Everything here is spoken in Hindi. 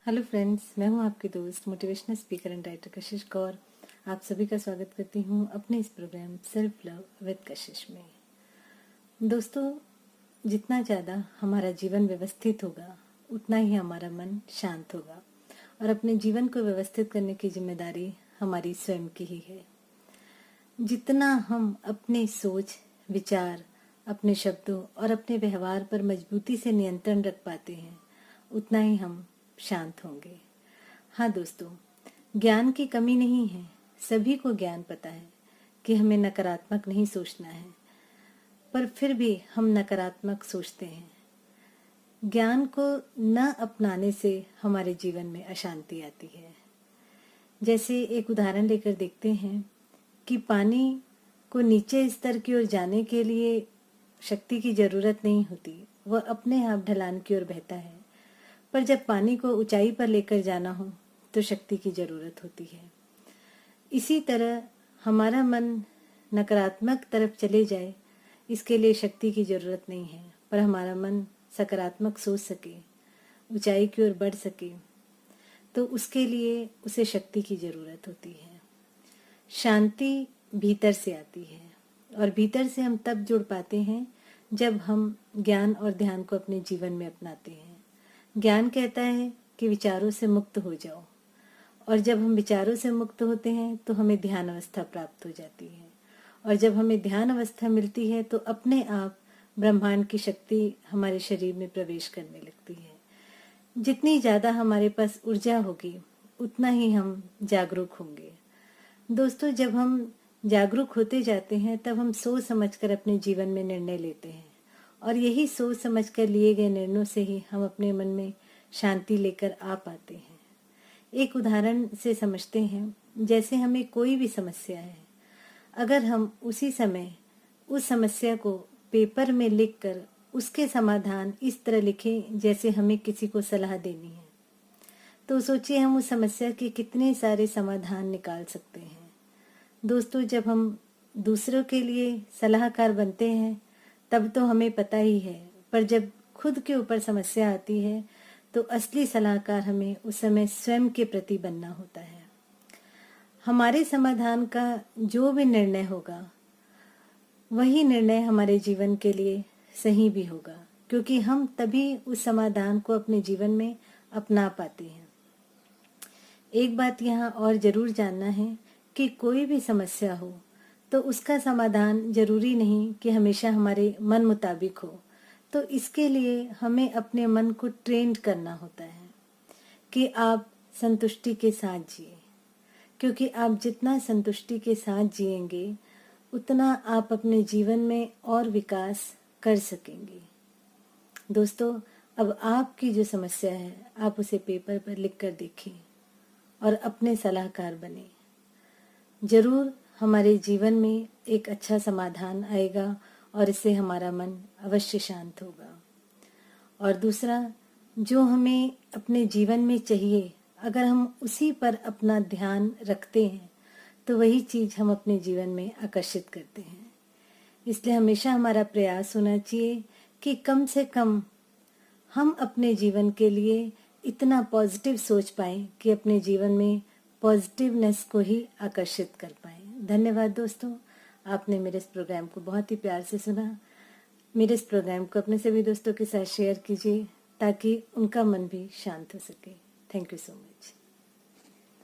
हेलो फ्रेंड्स, मैं हूं आपकी दोस्त मोटिवेशनल स्पीकर एंड राइटर कशिश कौर। आप सभी का स्वागत करती हूं अपने इस प्रोग्राम सेल्फ लव विद कशिश में। दोस्तों, जितना ज़्यादा हमारा जीवन व्यवस्थित होगा उतना ही हमारा मन शांत होगा और अपने जीवन को व्यवस्थित करने की जिम्मेदारी हमारी स्वयं की ही है। जितना हम अपनी सोच, विचार, अपने शब्दों और अपने व्यवहार पर मजबूती से नियंत्रण रख पाते हैं उतना ही हम शांत होंगे। हाँ दोस्तों, ज्ञान की कमी नहीं है। सभी को ज्ञान पता है कि हमें नकारात्मक नहीं सोचना है, पर फिर भी हम नकारात्मक सोचते हैं। ज्ञान को न अपनाने से हमारे जीवन में अशांति आती है। जैसे एक उदाहरण लेकर देखते हैं कि पानी को नीचे स्तर की ओर जाने के लिए शक्ति की जरूरत नहीं होती, वह अपने आप ढलान की ओर बहता है। पर जब पानी को ऊंचाई पर लेकर जाना हो तो शक्ति की जरूरत होती है। इसी तरह हमारा मन नकारात्मक तरफ चले जाए, इसके लिए शक्ति की जरूरत नहीं है, पर हमारा मन सकारात्मक सोच सके, ऊंचाई की ओर बढ़ सके, तो उसके लिए उसे शक्ति की जरूरत होती है। शांति भीतर से आती है और भीतर से हम तब जुड़ पाते हैं जब हम ज्ञान और ध्यान को अपने जीवन में अपनाते हैं। ज्ञान कहता है कि विचारों से मुक्त हो जाओ, और जब हम विचारों से मुक्त होते हैं तो हमें ध्यान अवस्था प्राप्त हो जाती है, और जब हमें ध्यान अवस्था मिलती है तो अपने आप ब्रह्मांड की शक्ति हमारे शरीर में प्रवेश करने लगती है। जितनी ज्यादा हमारे पास ऊर्जा होगी उतना ही हम जागरूक होंगे। दोस्तों, जब हम जागरूक होते जाते हैं तब हम सोच समझकर अपने जीवन में निर्णय लेते हैं, और यही सोच समझकर लिए गए निर्णयों से ही हम अपने मन में शांति लेकर आ पाते हैं। एक उदाहरण से समझते हैं। जैसे हमें कोई भी समस्या है, अगर हम उसी समय उस समस्या को पेपर में लिखकर उसके समाधान इस तरह लिखें जैसे हमें किसी को सलाह देनी है, तो सोचिए हम उस समस्या के कितने सारे समाधान निकाल सकते हैं। दोस्तों, जब हम दूसरों के लिए सलाहकार बनते हैं तब तो हमें पता ही है, पर जब खुद के ऊपर समस्या आती है तो असली सलाहकार हमें उस समय स्वयं के प्रति बनना होता है। हमारे समाधान का जो भी निर्णय होगा वही निर्णय हमारे जीवन के लिए सही भी होगा, क्योंकि हम तभी उस समाधान को अपने जीवन में अपना पाते हैं। एक बात यहाँ और जरूर जानना है कि कोई भी समस्या हो तो उसका समाधान जरूरी नहीं कि हमेशा हमारे मन मुताबिक हो। तो इसके लिए हमें अपने मन को ट्रेंड करना होता है कि आप संतुष्टि के साथ जिए, क्योंकि आप जितना संतुष्टि के साथ जिएंगे उतना आप अपने जीवन में और विकास कर सकेंगे। दोस्तों, अब आपकी जो समस्या है आप उसे पेपर पर लिख कर देखें और अपने सलाहकार बने। जरूर हमारे जीवन में एक अच्छा समाधान आएगा और इससे हमारा मन अवश्य शांत होगा। और दूसरा, जो हमें अपने जीवन में चाहिए, अगर हम उसी पर अपना ध्यान रखते हैं तो वही चीज हम अपने जीवन में आकर्षित करते हैं। इसलिए हमेशा हमारा प्रयास होना चाहिए कि कम से कम हम अपने जीवन के लिए इतना पॉजिटिव सोच पाएं कि अपने जीवन में पॉजिटिवनेस को ही आकर्षित कर पाएं। धन्यवाद दोस्तों, आपने मेरे इस प्रोग्राम को बहुत ही प्यार से सुना। मेरे इस प्रोग्राम को अपने सभी दोस्तों के साथ शेयर कीजिए ताकि उनका मन भी शांत हो सके। Thank you so much.